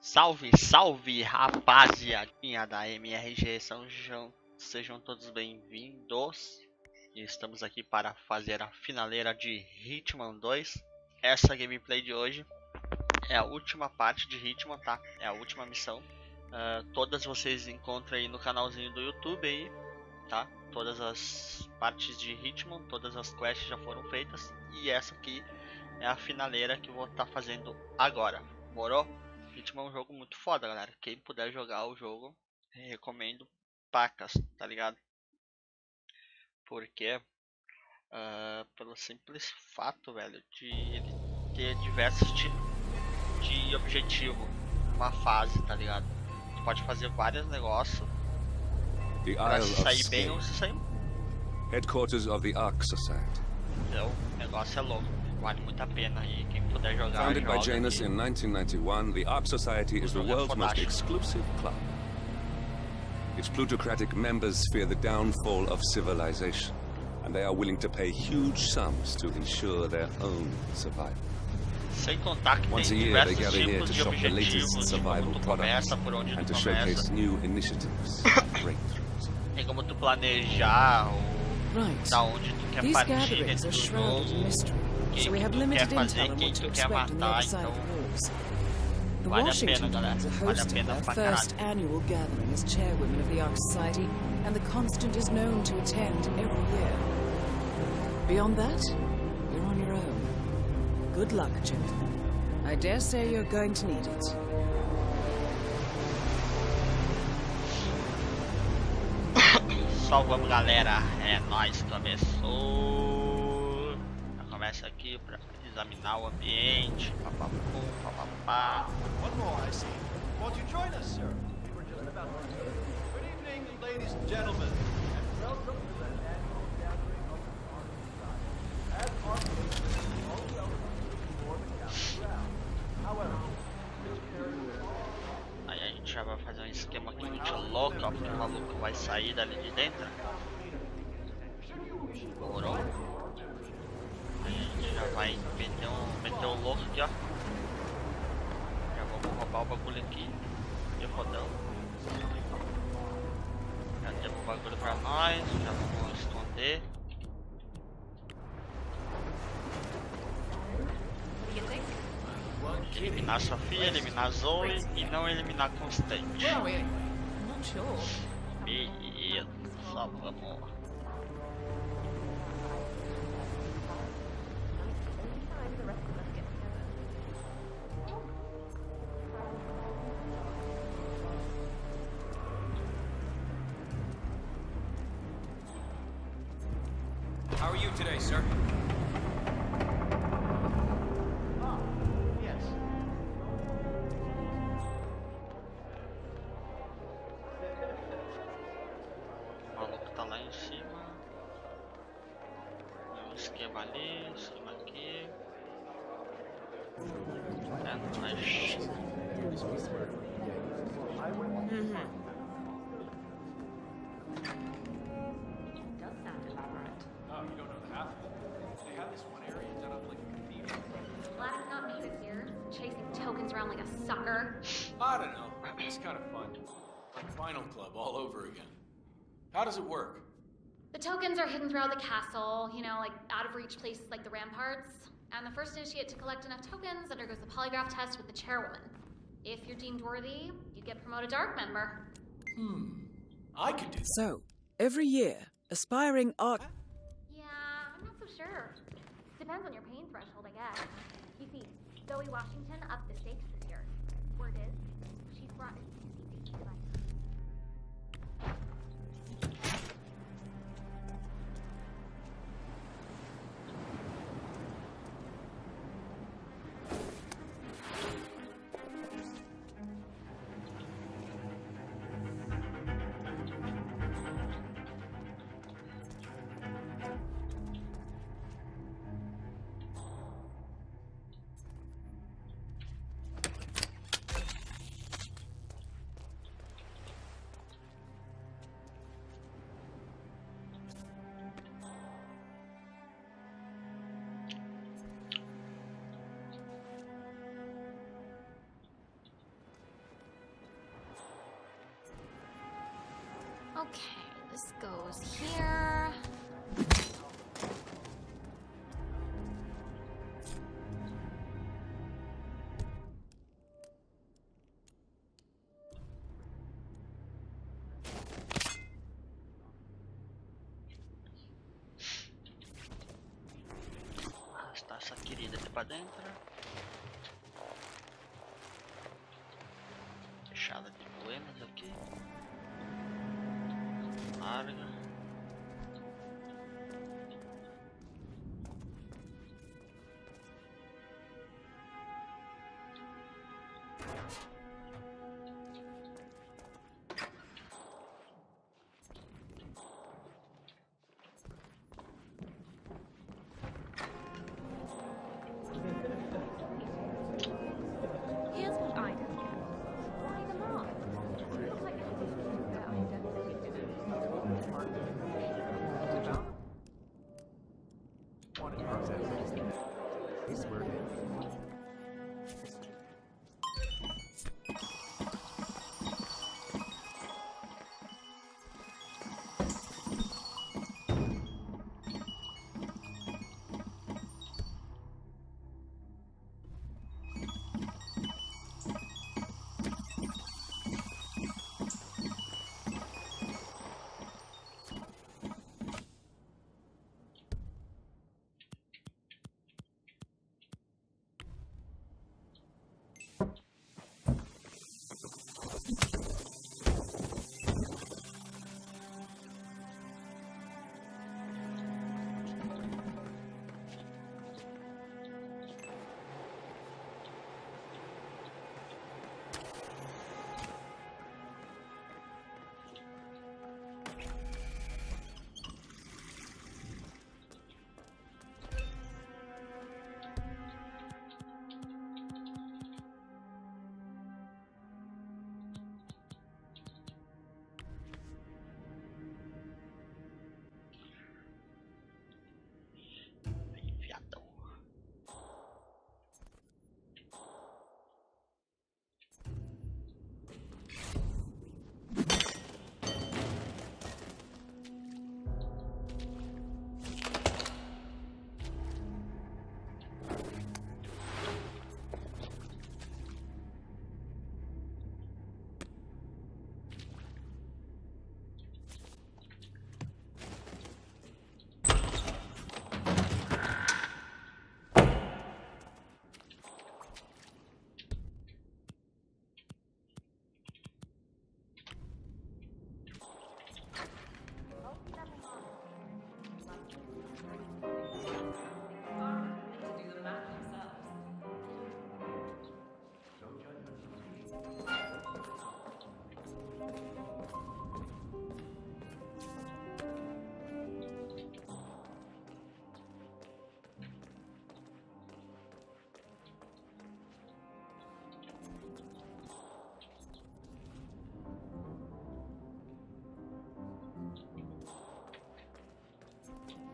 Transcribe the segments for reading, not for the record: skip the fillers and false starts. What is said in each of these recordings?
Salve, salve, rapaziadinha da MRG, sejam todos bem-vindos. Estamos aqui para fazer a finaleira de Hitman 2. Essa gameplay de hoje é a última parte de Hitman, tá? É a última missão. Todas vocês encontram aí no canalzinho do YouTube aí, tá? Todas as partes de Hitman, todas as quests já foram feitas. E essa aqui é a finaleira que eu vou estar fazendo agora. Morou? Hitman é um jogo muito foda, galera. Quem puder jogar o jogo, recomendo pacas, tá ligado? Porque pelo simples fato, velho, de ele ter diversos tipos de objetivo numa fase, tá ligado? Tu pode fazer vários negócios pra se sair bem ou se sair mal. Headquarters of the ARK Society. Então, o negócio é louco, vale muito a pena e quem puder jogar. Founded by joga Janus aqui. in 1991, the ARK Society is the world's most exclusive club. Its plutocratic members fear the downfall of civilization, and they are willing to pay huge sums to ensure their own survival. Sem contar que Once a tem year, they diversos gather here tipos to de shop the latest objetivos, de survival como tu products começa, por onde and tu to showcase começa. new initiatives and breakthroughs. Tem como tu planejar da onde tu quer These partir gatherings dentro are do shrouded in jogo, mystery, quem so we have tu quer limited fazer, intel on quem what to tu quer expect on the matar, other side então of the walls. The vale a pena, Washington galera, Teams are vale a hosting pena their pra first caralho. annual gathering as chairwomen of the ARK Society, and the Constant is known to attend every year. Beyond that, you're on your own. Good luck, gentlemen. I dare say you're going to need it. Só vamos, galera, é nóis, começou. Já começa aqui pra examinar o ambiente, papapum, papapá. One more, I see. Won't you join us, sir? We were just about to. Good evening, ladies and gentlemen, and welcome to the annual gathering of the ARK Society. As ARK patrons, all welcome before the gathering ground. However, this carries Aí a gente já vai fazer um esquema aqui muito louco, ó, porque o maluco vai sair dali de dentro. Morou? Aí a gente já vai meter o louco aqui, ó. Já vamos roubar o bagulho aqui. E rodão. Já temos o bagulho pra nós, já vamos esconder. Eliminar a Sofia, eliminar a Zoe e não eliminar a Constante. Beleza, só vamos. How are you today, sir? yes. O maluco tá lá em cima. Tem um esquema ali, esquema aqui. É nóis. Oh, you don't know the half of it. They have this one area done up like a cathedral. Glad it's not me this year, chasing tokens around like a sucker. I don't know. It's kind of fun. Like Final Club all over again. How does it work? The tokens are hidden throughout the castle, you know, like out of reach places like the ramparts. And the first initiate to collect enough tokens undergoes the polygraph test with the chairwoman. If you're deemed worthy, you get promoted to ARK member. I could do that. So, every year, aspiring ARK... Yeah, I'm not so sure. Depends on your pain threshold, I guess. You see, Zoe Washington upped the stakes this year. Word is, she's brought a CCTV device. Okay, this goes here. Arrastar essa querida aqui pra dentro. Fechada de poemas aqui. Larga. Here's what I don't get. Why the mob? Looks like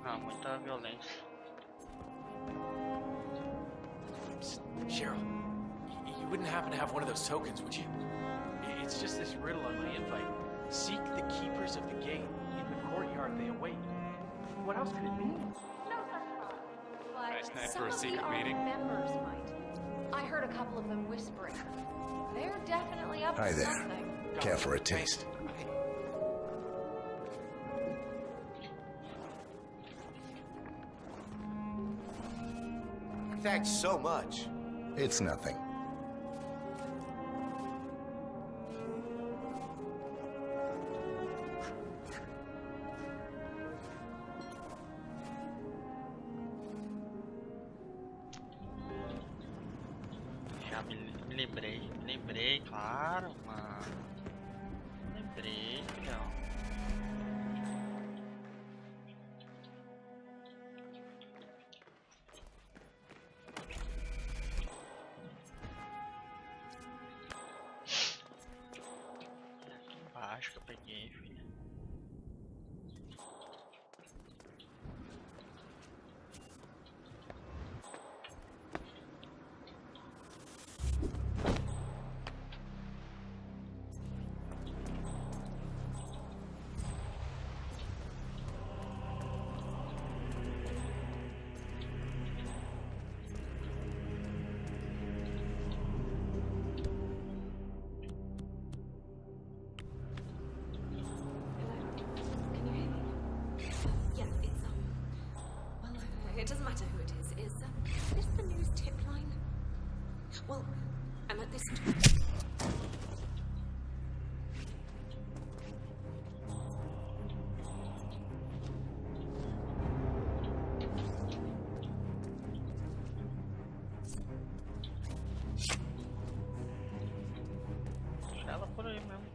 Ah, muita violência. Cheryl, you wouldn't happen to have one of those tokens, would you? It's just this riddle on my invite. Seek the keepers of the gate. In the courtyard they await. What else could it mean? No such thought. But Nice night some for a of secret the meeting. members might. I heard a couple of them whispering. They're definitely up Hi to there. something. Care for a taste? Thanks so much. It's nothing. Já me lembrei, claro, mano. Lembrei, filhão. Aqui embaixo que eu peguei, filho. is this the news tip line? Well, I'm at this. Ela por aí mesmo.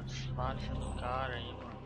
Disfarce do cara aí, mano.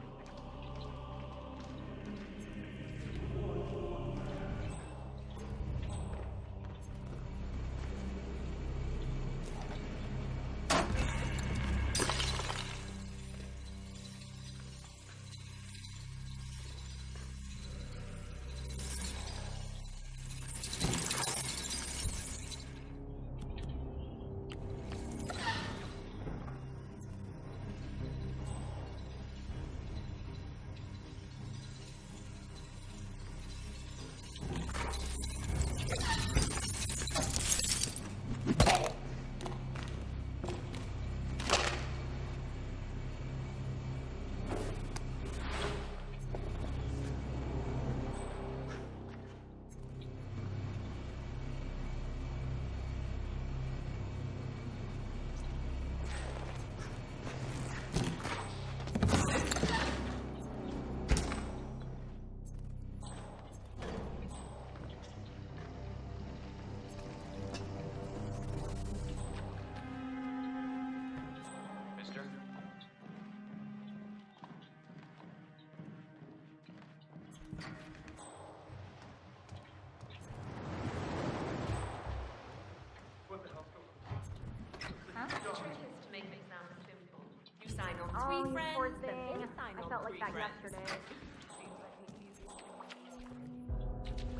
Sweet friends, poor then thing. sign I on felt like three that friends. yesterday.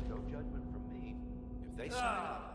No judgment from me. If they sign up,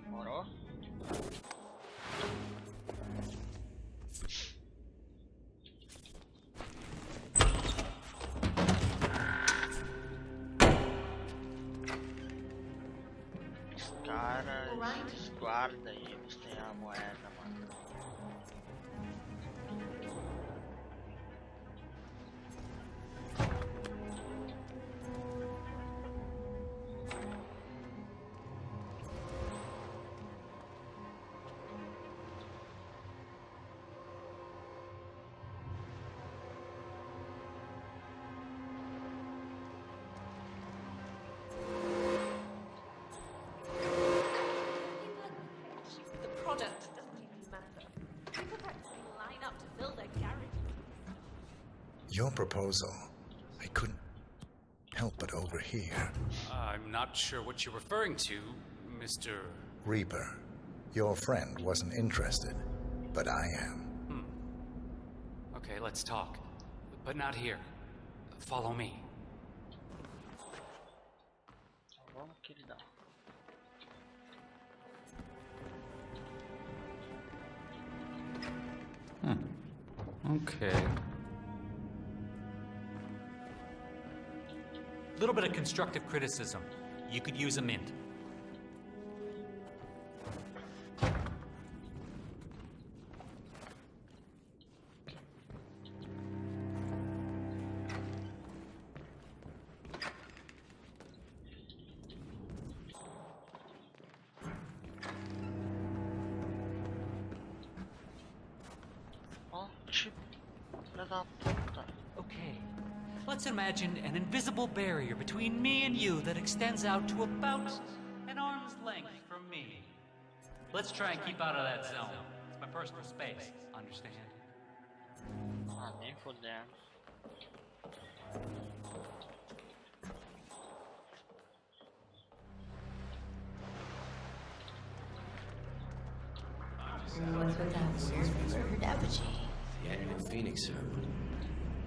Morou? Os caras guarda aí, eles têm a moeda, mano. The product doesn't even matter. People practically line up to fill their garages. your proposal, I couldn't help but overhear. I'm not sure what you're referring to, Mr. Reaper, your friend wasn't interested, but I am. Okay, let's talk. But not here. Follow me. Vamos, queridão. Okay. Little bit of constructive criticism. You could use a mint. Okay. Let's imagine an invisible barrier between me and you that extends out to about an arm's length from me. Let's try and keep out of that zone. It's my personal space, understand? Nem fudendo. What's with that weird effigy? The annual Phoenix ceremony.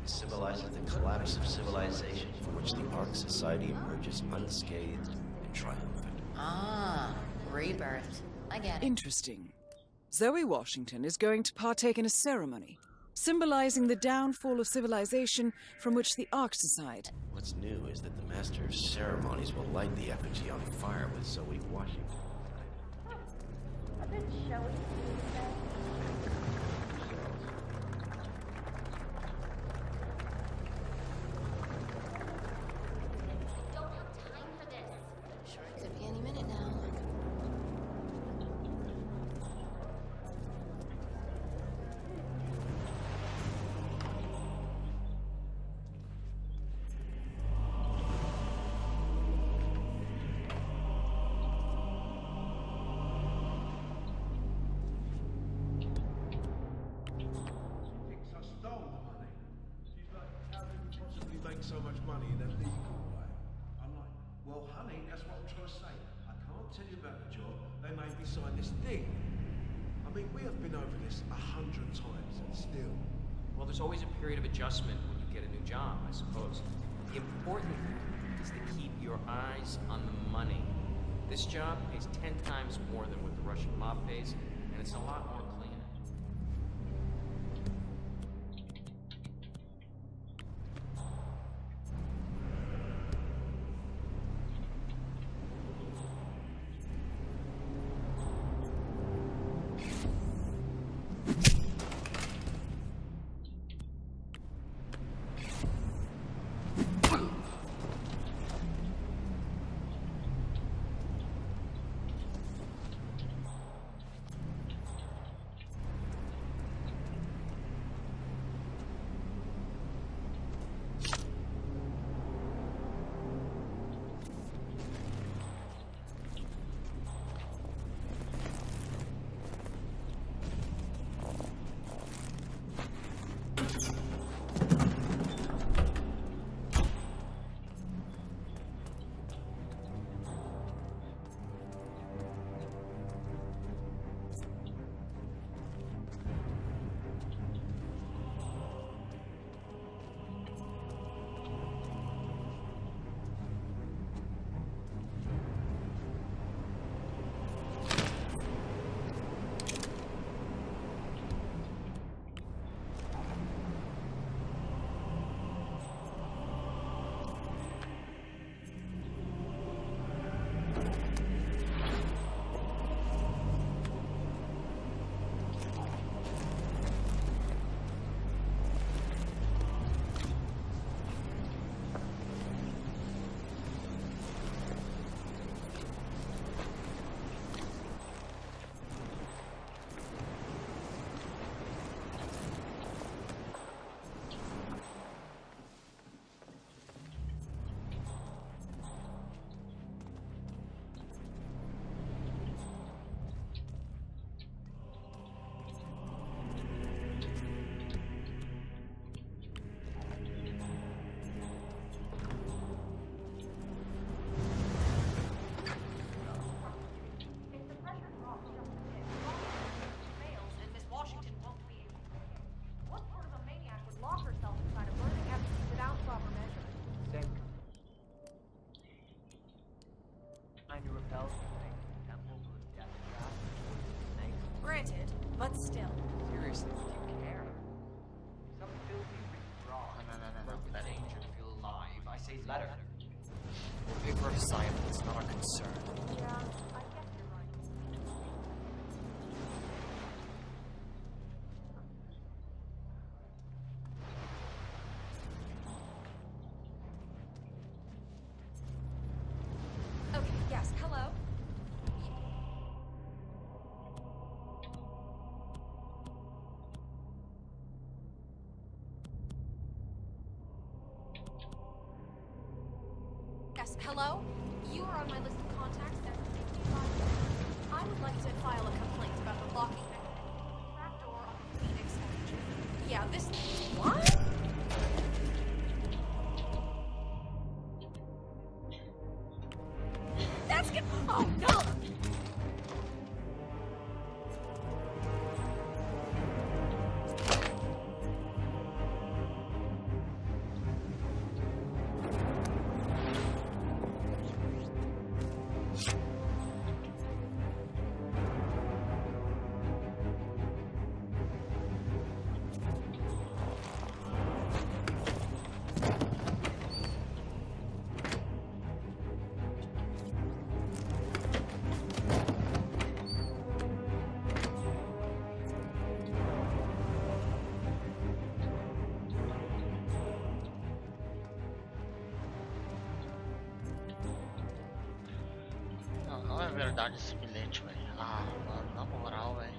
It symbolizes the collapse of civilization from which the ARK society emerges unscathed and triumphant. Ah, rebirth. I get it. Interesting. Zoe Washington is going to partake in a ceremony, symbolizing the downfall of civilization from which the ARK society... What's new is that the Master of Ceremonies will light the effigy on fire with Zoe Washington. A bit showy. Don't have time for this. Sure, it could be any minute now. Thinks I stole the money. She's like, how can you possibly make so much money in a legal way? I'm like, well, honey, that's what I'm trying to say. I can't tell you about the job. They made me sign this thing. I mean, we have been over this 100 times and still. Well, there's always a period of adjustment when you get a new job, I suppose. The important thing is to keep your eyes on the money. This job pays 10 times more than what the Russian mob pays, and it's a lot more clean. Granted, but still. Seriously, do you care? safe letter. Paper of silence, not a concern. Yeah, I guess you're right. Okay, yes, hello? Yes, hello? You are on my list of contacts that I would like to file a complaint about the locking mechanism of the trapdoor on the Phoenix engine. Yeah, this... What? That's good. Oh, no! Não é verdade esse bilhete, velho. Ah, mano, na moral, velho.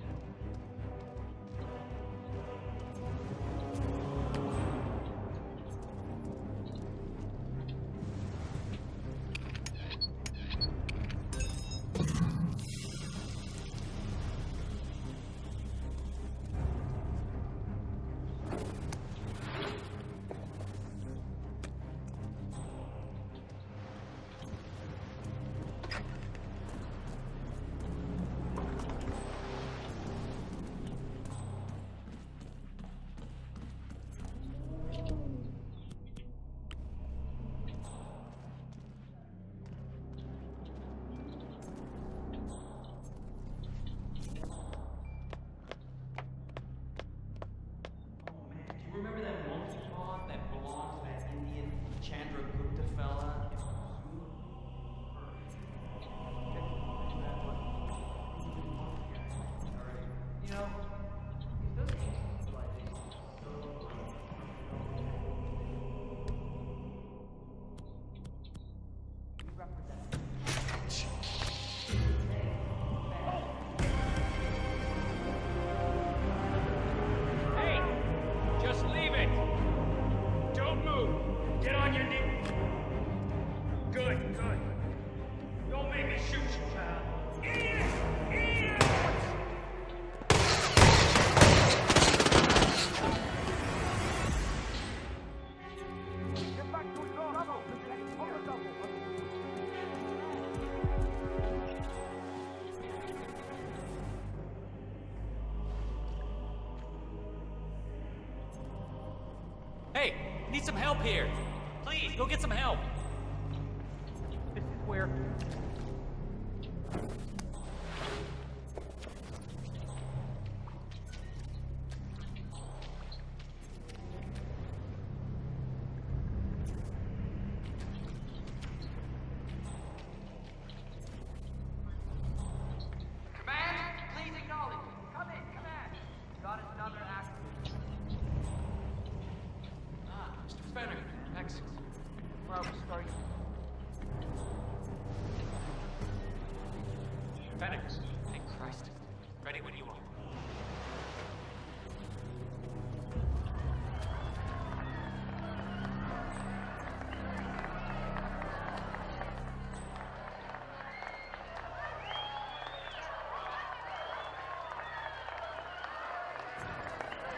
Remember that monkey paw that belonged to that Indian Chandra Gupta fella? You know, if those ancient civilizations are so we represent. Hey! Just leave it! Don't move! Get on your knees! Good, good. Don't make me shoot you, child. Idiot! Idiot! Get back to your level! Hey, need some help here. Please, go get some help. This is where... Command, please acknowledge. Come in, command. Got another accident. Ah, Mr. Fenner. Excellent. Where I was starting. Fenner. Thank Christ. Ready when you are.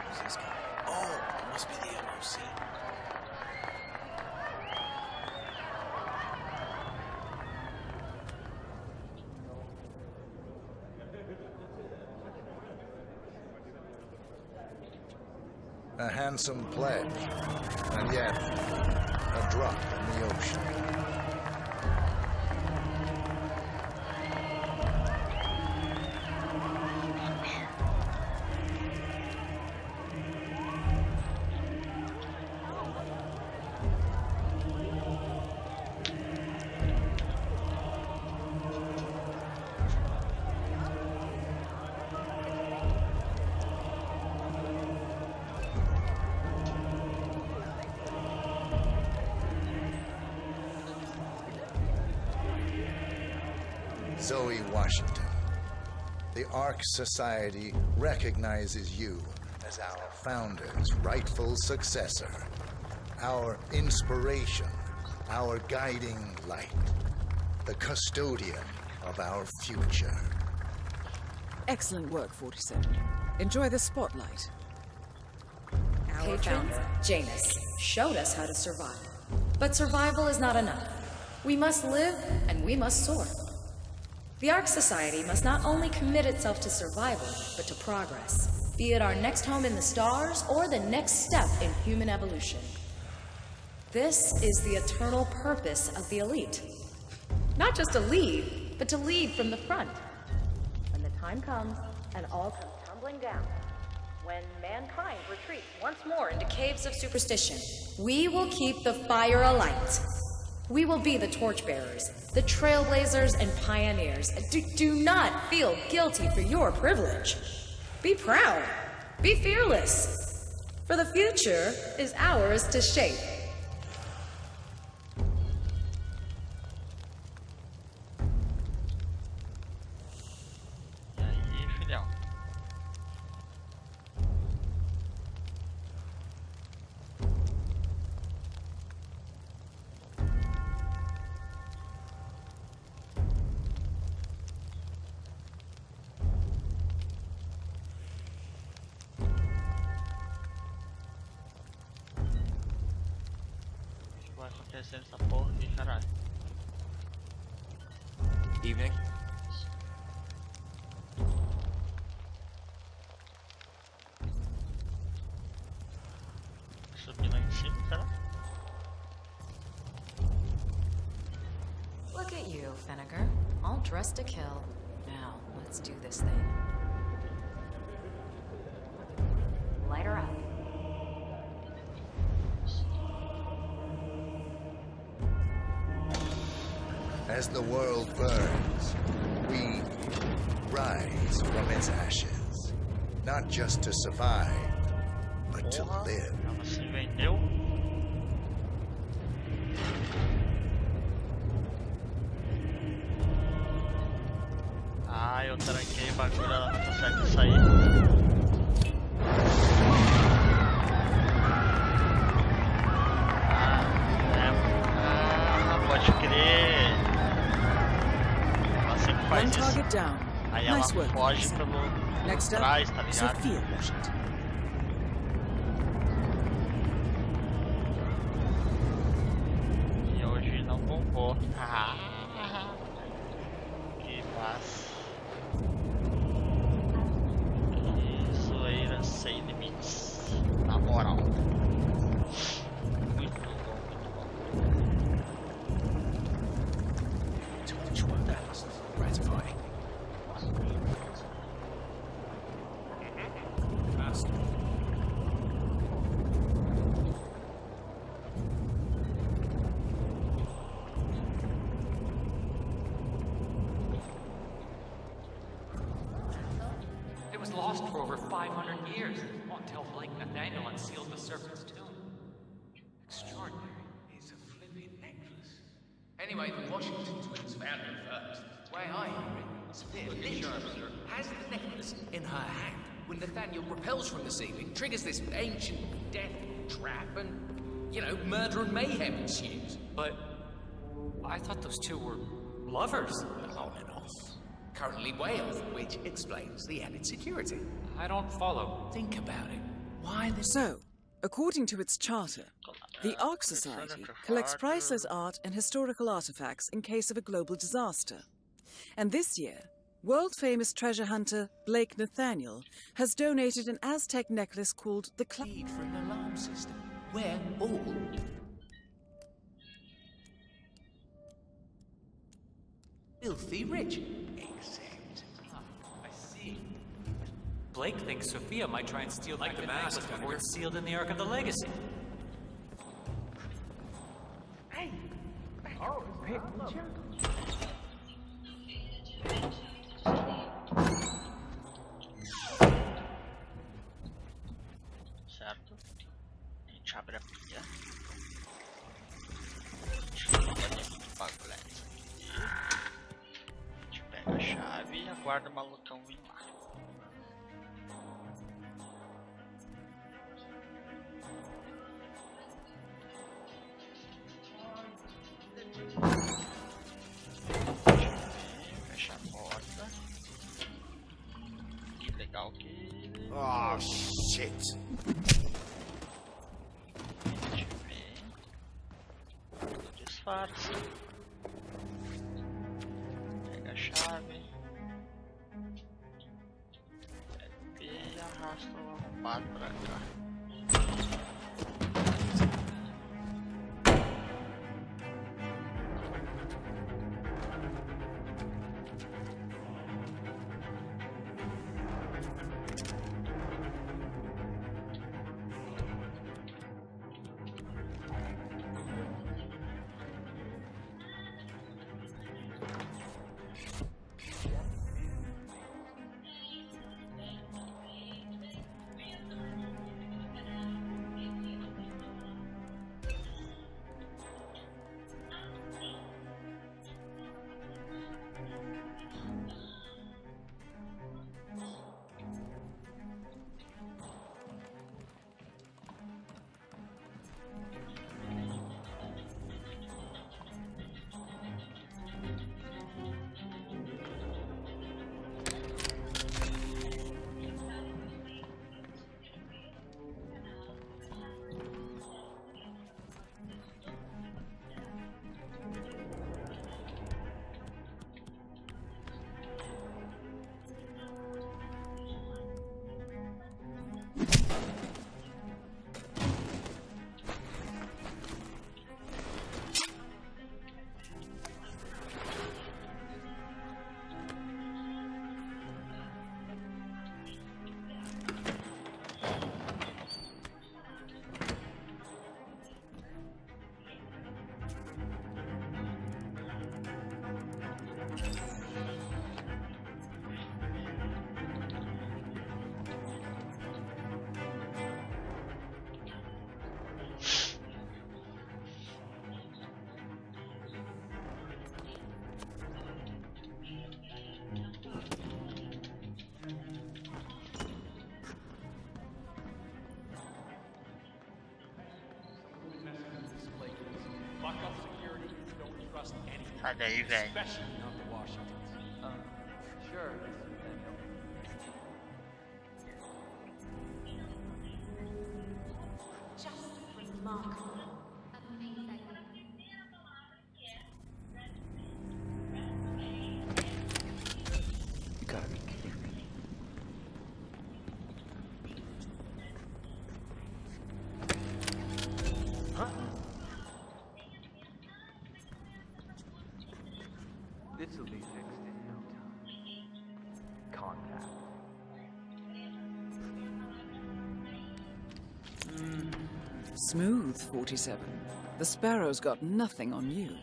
Who's this guy? Oh, it must be the MOC. A handsome pledge, and yet a drop in the ocean. Zoe Washington, the ARK Society recognizes you as our founder's rightful successor, our inspiration, our guiding light, the custodian of our future. Excellent work, 47. Enjoy the spotlight. Our founder, Janus, showed us how to survive. But survival is not enough. We must live and we must soar. The ARK Society must not only commit itself to survival, but to progress, be it our next home in the stars or the next step in human evolution. This is the eternal purpose of the elite. Not just to lead, but to lead from the front. When the time comes and all comes tumbling down, when mankind retreats once more into caves of superstition, we will keep the fire alight. We will be the torchbearers, the trailblazers and pioneers. Do not feel guilty for your privilege. Be proud. Be fearless. For the future is ours to shape. Essa porra aqui, caralho. Evening. Subir lá em cima, será? Look at you, Finnegar. All dressed to kill. Now, let's do this thing. Light her up. As the world burns, we rise from its ashes. Not just to survive, but to live. Ela se vendeu. Ah, eu tranquei o bagulho, ela não consegue sair. Pode crer. Ela sempre faz isso. Aí ela foge pelo trás, tá ligado? E hoje não bombou. Que massa. Que zoeira sem limites. Na moral. It was lost for over 500 years until Blake Nathaniel unsealed the Serpent's tomb. Extraordinary. It's a flipping necklace. Anyway, the Washington twins found it first. The way I hear it, Sophia literally has the necklace in her hand when Nathaniel repels from the ceiling, triggers this ancient death trap, and, you know, murder and mayhem ensues. But I thought those two were lovers. On and off. Currently way off, which explains the added security. I don't follow. Think about it. Why this? So, according to its charter, the ARK Society collects priceless art and historical artifacts in case of a global disaster. And this year, world-famous treasure hunter Blake Nathaniel has donated an Aztec necklace called the Lead for an alarm system. We're all filthy rich. Except. I see. Blake thinks Sophia might try and steal the necklace before it's sealed in the Ark of the Legacy. Hey! Oh, picture. Certo? A gente abre a pilha. A gente joga dentro do bagulho. A gente pega Pega a chave e aguarda o malucão vir lá. Fecha a porta. Que legal que... Oh, shit. Disfarce. Pega a chave. Pega e arrasta o arrombado pra cá. Sai daí, velho. You gotta be kidding me. Huh? This'll be fixed in no time. Contact. Smooth, 47. The Sparrow's got nothing on you.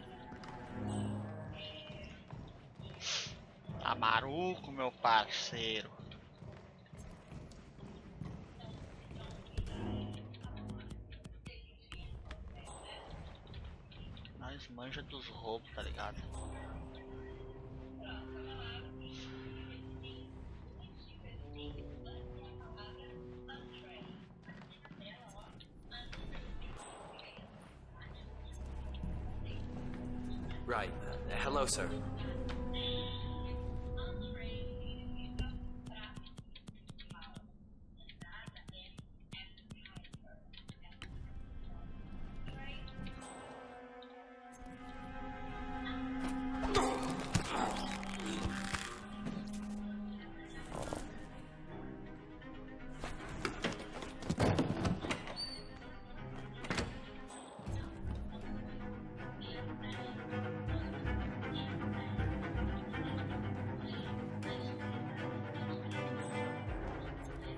Tá maruco, meu parceiro. Nós manja dos roubos, tá ligado? Right. Hello, sir.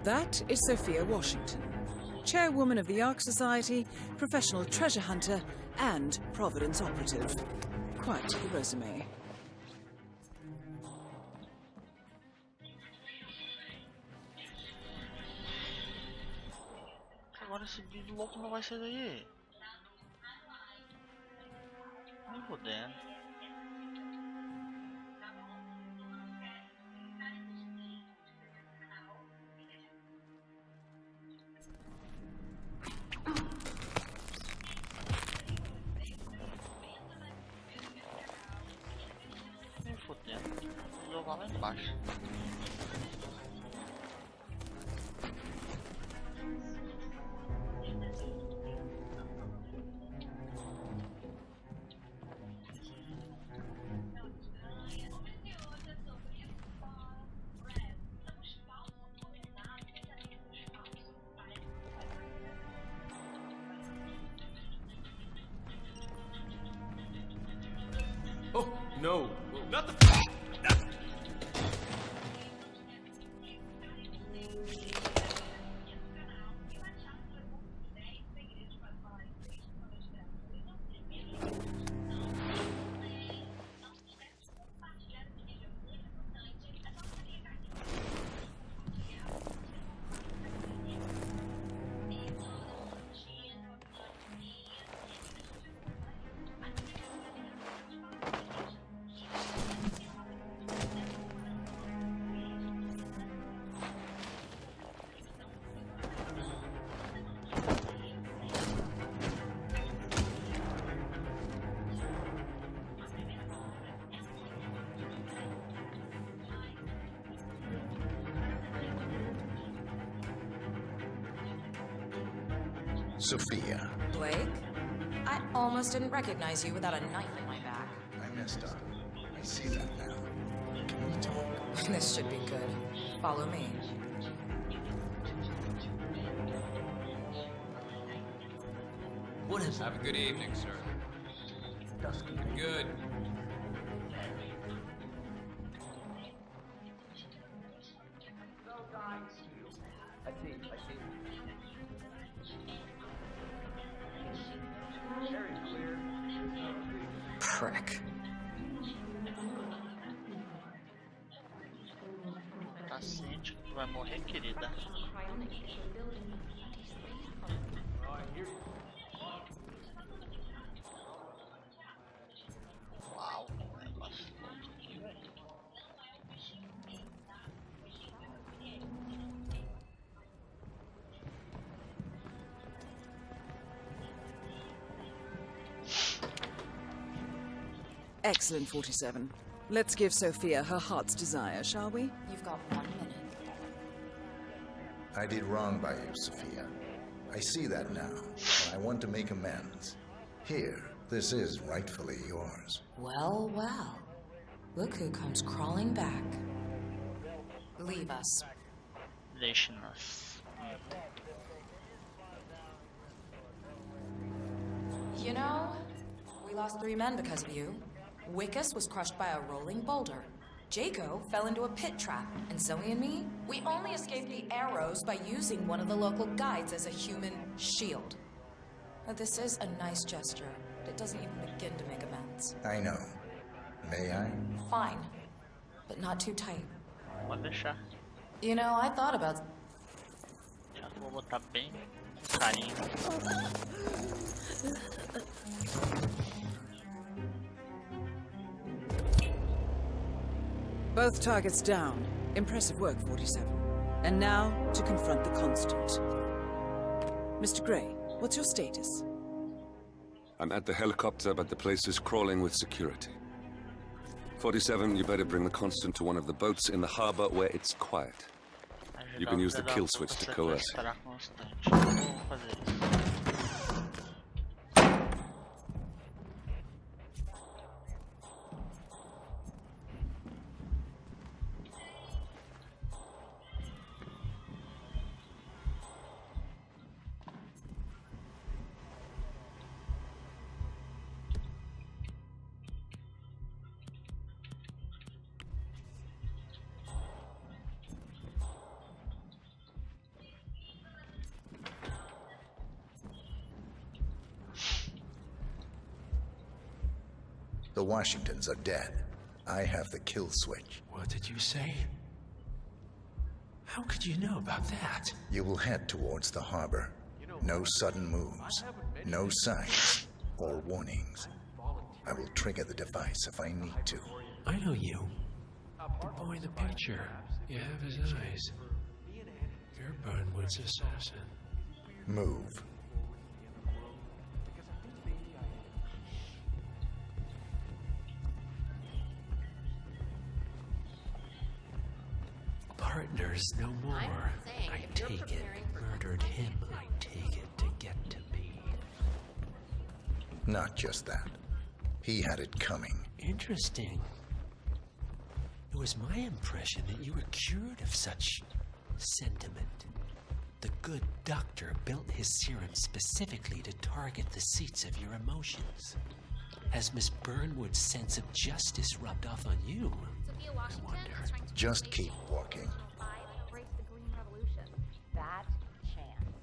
That is Sophia Washington, chairwoman of the ARK Society, professional treasure hunter, and Providence operative. Quite the resume. Agora esse vídeo louco não vai sair daí. Nem podendo. eu vá lá embaixo. Oh, no. Not the... Sophia. Blake? I almost didn't recognize you without a knife in my back. I messed up. I see that now. Can we talk? This should be good. Follow me. What is... Have a good evening, sir. Good. Prick. Tá ciente que tu vai morrer, querida. Uau, negócio louco aqui, velho. Excellent, 47. Let's give Sophia her heart's desire, shall we? You've got 1 minute. I did wrong by you, Sophia. I see that now, and I want to make amends. Here, this is rightfully yours. Well, well. Look who comes crawling back. Leave us. Deixe-nos. You know, we lost 3 men because of you. Wickus was crushed by a rolling boulder. Jaco fell into a pit trap, and Zoe and me, we only escaped the arrows by using one of the local guides as a human shield. Now, this is a nice gesture, but it doesn't even begin to make amends. I know. May I? Fine, but not too tight. Pode deixar. You know, I thought about... Já vou botar bem com carinho. Both targets down. Impressive work, 47. And now, to confront the Constant. Mr. Gray, what's your status? I'm at the helicopter, but the place is crawling with security. 47, you better bring the Constant to one of the boats in the harbor where it's quiet. You can use the kill switch to coerce him. The Washingtons are dead. I have the kill switch. What did you say? How could you know about that? You will head towards the harbor. No sudden moves, no signs or warnings. I will trigger the device if I need to. I know you. The boy in the picture. You have his eyes. You're Burnwood's assassin. Move. partners no more. I take it. Murdered him, I take it, to get to me. Not just that. He had it coming. Interesting. It was my impression that you were cured of such sentiment. The good doctor built his serum specifically to target the seats of your emotions. Has Miss Burnwood's sense of justice rubbed off on you? Sophia Washington is trying to Just keep walking. Embrace the Green Revolution. That chance.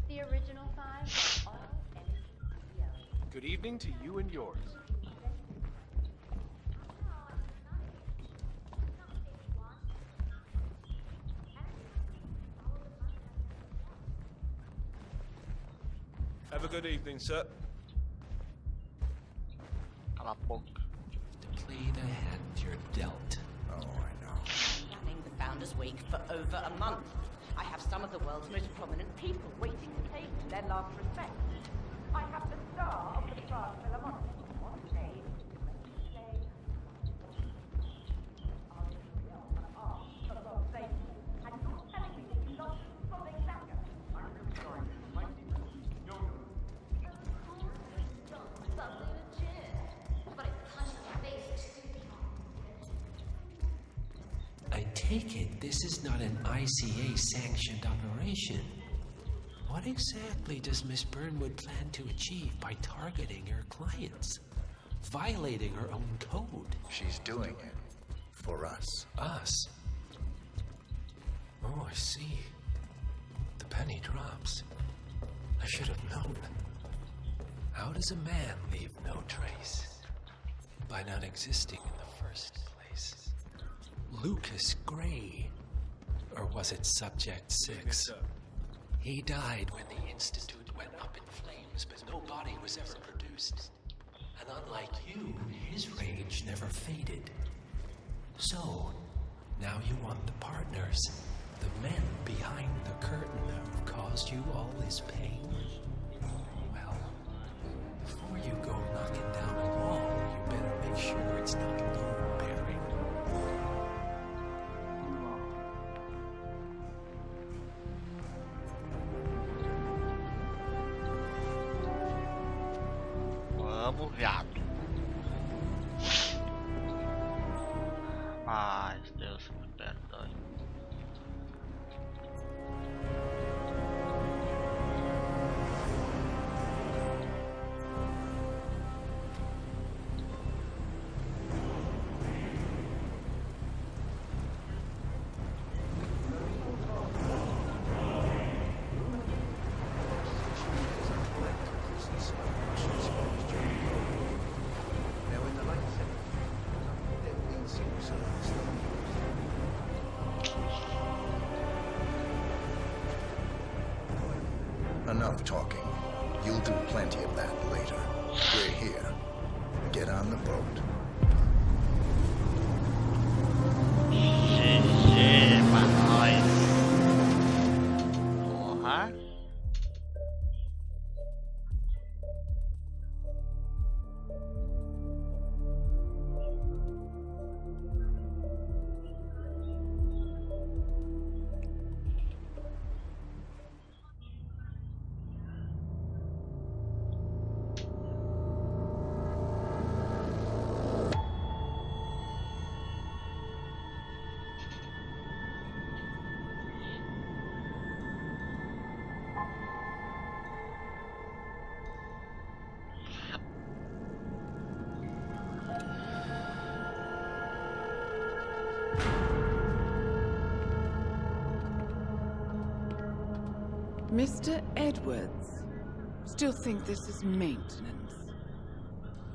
The original 5 auto and Good evening to you and yours. Have a good evening, sir. Cala a boca. To play the hand you're dealt. Oh, I know. Planning the Founders Week for over a month. I have some of the world's most prominent people waiting to pay their last respect. I have the star of the Prague Philharmonic on stage. I take it this is not an ICA-sanctioned operation. What exactly does Miss Burnwood plan to achieve by targeting her clients? Violating her own code? She's doing it. For us. Us? Oh, I see. The penny drops. I should have known. How does a man leave no trace? By not existing in the first place. Lucas Gray. Or was it Subject 6? He died when the Institute went up in flames, but no body was ever produced. And unlike you, his rage never faded. So, now you want the partners, the men behind the curtain who've caused you all this pain? Well, before you go knocking down a wall, you better make sure it's not load-bearing. Vamos, viado. Ai, Deus, me perdoe. Enough talking. You'll do plenty of that later. We're here. Get on the boat. GG pra nós. Porra. Mr. Edwards, still think this is maintenance?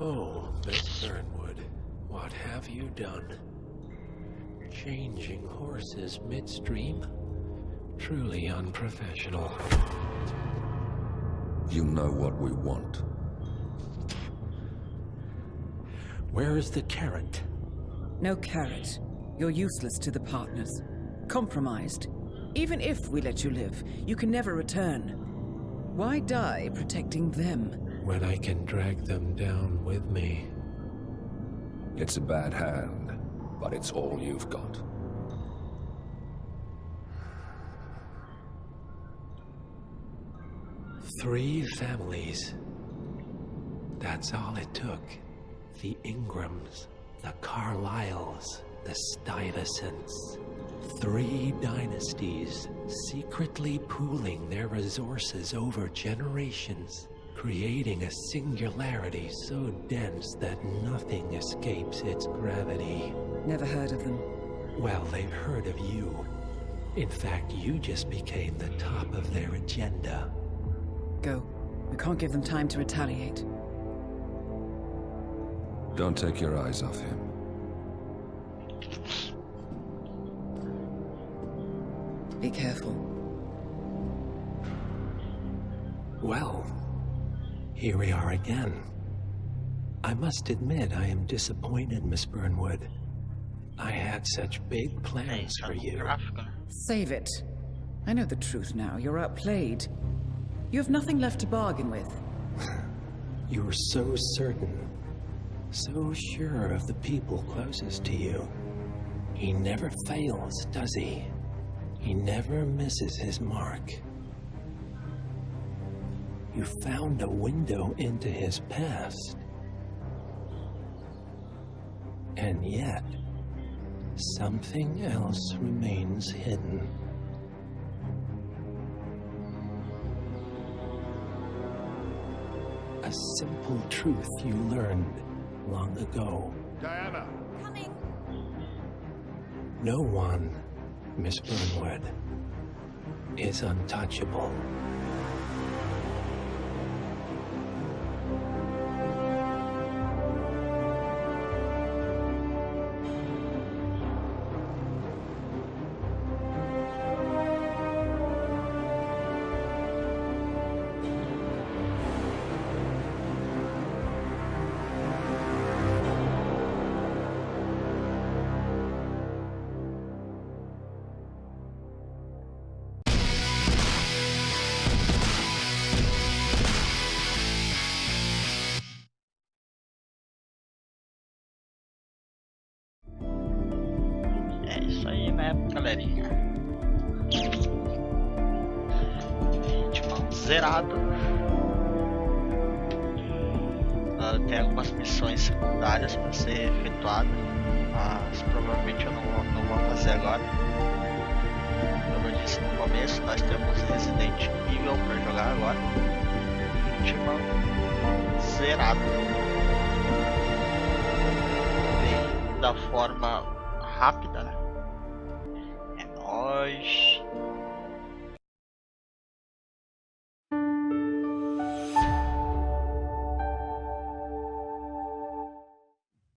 Oh, Miss Burnwood, what have you done? Changing horses midstream? Truly unprofessional. You know what we want. Where is the carrot? No carrot. You're useless to the partners. Compromised. Even if we let you live, you can never return. Why die protecting them? When I can drag them down with me. It's a bad hand, but it's all you've got. 3 families. That's all it took. The Ingrams, the Carlyles, the Stuyvesants. 3 dynasties secretly pooling their resources over generations, creating a singularity so dense that nothing escapes its gravity. Never heard of them. Well, they've heard of you. In fact, you just became the top of their agenda. Go. We can't give them time to retaliate. Don't take your eyes off him. Be careful. Well, here we are again. I must admit I am disappointed, Miss Burnwood. I had such big plans for you. Save it. I know the truth now. You're outplayed. You have nothing left to bargain with. You're so certain. So sure of the people closest to you. He never fails, does he? He never misses his mark. You found a window into his past. And yet, something else remains hidden. A simple truth you learned long ago. Diana! Coming! No one, Miss Burnwood, is untouchable. É isso aí, né, galerinha? Hitman zerado. Tem algumas missões secundárias para ser efetuadas, mas provavelmente eu não vou fazer agora. Como eu disse no começo, nós temos Resident Evil para jogar agora. Hitman zerado. Bem, da forma rápida, né?